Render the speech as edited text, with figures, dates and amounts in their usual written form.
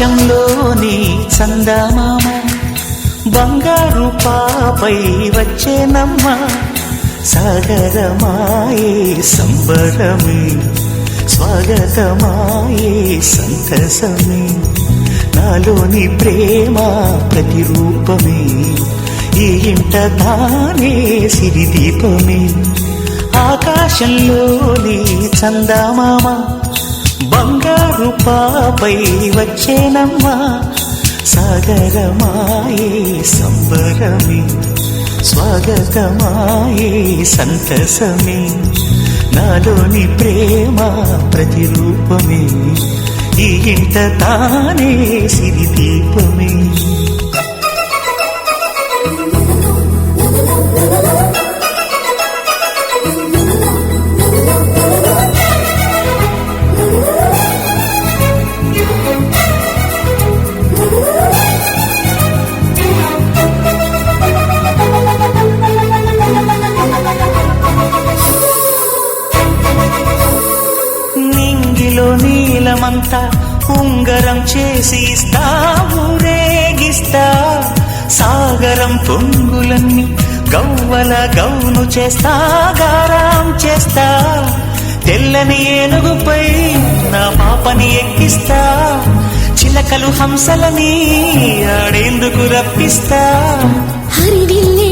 ఆకాశంలోని చందమామ బంగారు పాపై వచ్చేనమ్మ సాగరమాయే సంబరమే స్వాగతమాయే సంతసమే నాలోని ప్రేమ ప్రతిరూపమే ఈ ఇంట తానే సిరిదీపమే ఆకాశంలోని చందమామ బంగారు పాపై వచ్చేనమ్మా సాగరమాయే సంబరమే స్వాగతమాయే సంతసమే నాలోని ప్రేమ ప్రతిరూపమే ఈ ఇంట తానే సిరిదీపమే నీలమంతా ఉంగరం చేసి ఇస్తా ఊరేగిస్తా సాగరం పొంగులన్నీ గవ్వల గౌను చేస్తా గారాం చేస్తా తెల్లని ఏనుగుపై నా పాపని ఎక్కిస్తా చిలకలు హంసలని ఆడేందుకు రప్పిస్తా హరివిల్లే